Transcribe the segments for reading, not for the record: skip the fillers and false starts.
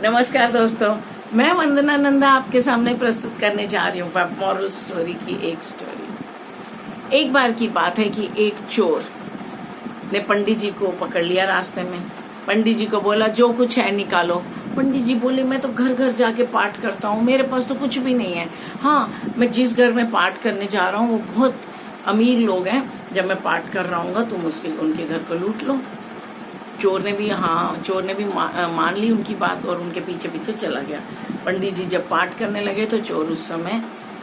नमस्कार दोस्तों, मैं वंदना नंदा आपके सामने प्रस्तुत करने जा रही हूँ वेब मॉरल स्टोरी की एक स्टोरी। एक बार की बात है कि एक चोर ने पंडित जी को पकड़ लिया रास्ते में। पंडित जी को बोला जो कुछ है निकालो। पंडित जी बोले मैं तो घर घर जाके पाठ करता हूँ, मेरे पास तो कुछ भी नहीं है। हाँ, मैं जिस घर में पाठ करने जा रहा हूँ वो बहुत अमीर लोग हैं, जब मैं पाठ कर रहा हूँ तुम उनके घर को लूट लो। चोर ने भी मान ली उनकी बात और उनके पीछे पीछे चला गया। पंडित जी जब पाठ करने लगे तो चोर उस समय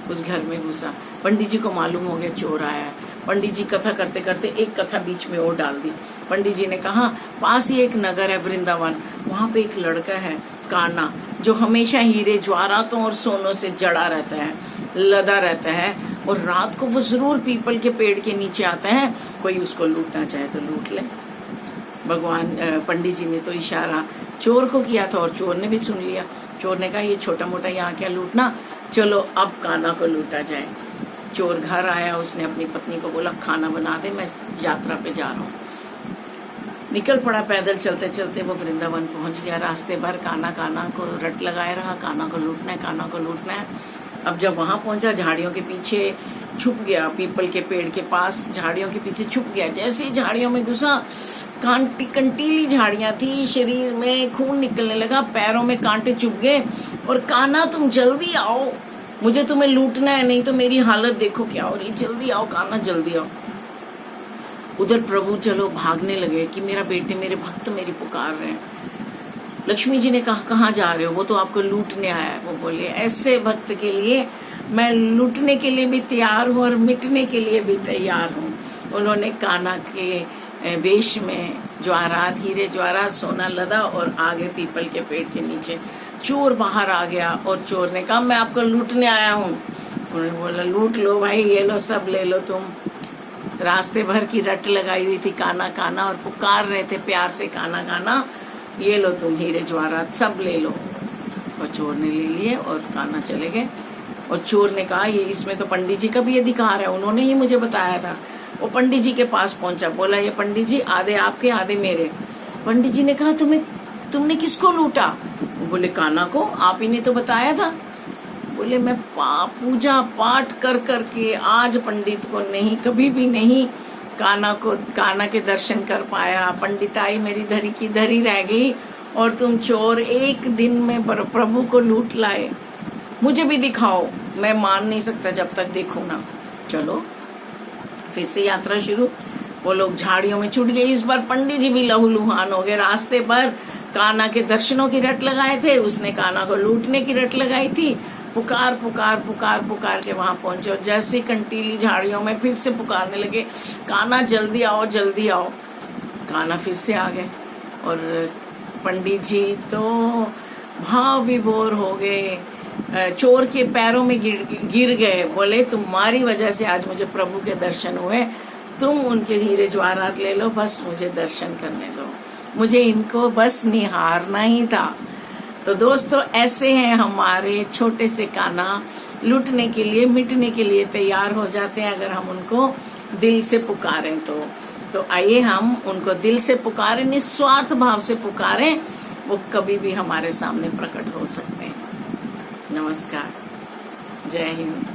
उस घर में घुसा। पंडित जी को मालूम हो गया चोर आया है। पंडित जी कथा करते करते एक कथा बीच में और डाल दी। पंडित जी ने कहा पास ही एक नगर है वृंदावन, वहां पे एक लड़का है काना, जो हमेशा हीरे ज्वारातों और सोनों से जड़ा रहता है, लदा रहता है, और रात को वो जरूर पीपल के पेड़ के नीचे आता है। कोई उसको लूटना चाहे तो लूट ले। भगवान पंडित जी ने तो इशारा चोर को किया था और चोर ने भी सुन लिया। चोर ने कहा ये छोटा मोटा यहाँ क्या लूटना, चलो अब काना को लूटा जाए। चोर घर आया, उसने अपनी पत्नी को बोला खाना बना दे, मैं यात्रा पे जा रहा हूँ। निकल पड़ा पैदल चलते चलते, वो वृंदावन पहुंच गया। रास्ते भर काना को रट लगाए रहा, काना को लूटना है, काना को लूटना है। अब जब वहां पहुंचा झाड़ियों के पीछे छुप गया, पीपल के पेड़ के पास झाड़ियों के पीछे छुप गया। जैसे ही झाड़ियों में घुसा, कंटीली झाड़ियां थी, शरीर में खून निकलने लगा, पैरों में कांटे चुभ गए। और काना तुम जल्दी आओ, मुझे तुम्हें लूटना है, नहीं तो मेरी हालत देखो क्या हो रही, जल्दी आओ काना जल्दी आओ। उधर प्रभु चलो भागने लगे कि मेरा बेटे मेरे भक्त मेरी पुकार रहे हैं। लक्ष्मी जी ने कहा कहाँ जा रहे हो, वो तो आपको लूटने आया है। वो बोले ऐसे भक्त के लिए मैं लूटने के लिए भी तैयार हूँ और मिटने के लिए भी तैयार हूँ। उन्होंने काना के वेश में ज्वारात, हीरे ज्वारात, सोना लदा और आगे पीपल के पेड़ के नीचे। चोर बाहर आ गया और चोर ने कहा मैं आपको लूटने आया हूँ। उन्होंने बोला लूट लो भाई, ये लो सब ले लो तुम। रास्ते भर की रट लगाई हुई थी काना काना, और पुकार रहे थे प्यार से काना काना, ये लो तुम हीरे ज्वारात सब ले लो। और चोर ने ले लिए और काना चले गए। और चोर ने कहा ये इसमें तो पंडित जी का भी अधिकार है, उन्होंने ही मुझे बताया था। वो पंडित जी के पास पहुंचा, बोला ये पंडित जी आधे आपके आधे मेरे। पंडित जी ने कहा तुमने किसको लूटा? बोले काना को, आप ही ने तो बताया था। बोले मैं पूजा पाठ कर करके आज पंडित को नहीं, कभी भी नहीं काना के दर्शन कर पाया। पंडिताई मेरी धरी की धरी रह गई और तुम चोर एक दिन में प्रभु को लूट लाए। मुझे भी दिखाओ, मैं मान नहीं सकता जब तक देखूं ना। चलो फिर से यात्रा शुरू। वो लोग झाड़ियों में छुट गए। इस बार पंडित जी भी लहूलुहान हो गए। रास्ते पर काना के दर्शनों की रट लगाए थे, उसने काना को लूटने की रट लगाई थी। पुकार पुकार पुकार पुकार के वहां पहुंचे और जैसे कंटीली झाड़ियों में फिर से पुकारने लगे काना जल्दी आओ जल्दी आओ। काना फिर से आ गए और पंडित जी तो भाव विभोर हो गए, चोर के पैरों में गिर गए। बोले तुम्हारी वजह से आज मुझे प्रभु के दर्शन हुए, तुम उनके हीरे ज्वारात ले लो, बस मुझे दर्शन करने दो, मुझे इनको बस निहारना ही था। तो दोस्तों ऐसे हैं हमारे छोटे से काना, लूटने के लिए मिटने के लिए तैयार हो जाते हैं अगर हम उनको दिल से पुकारें तो आइए हम उनको दिल से पुकारें, निस्वार्थ भाव से पुकारें, वो कभी भी हमारे सामने प्रकट हो सकते हैं। नमस्कार, जय हिंद।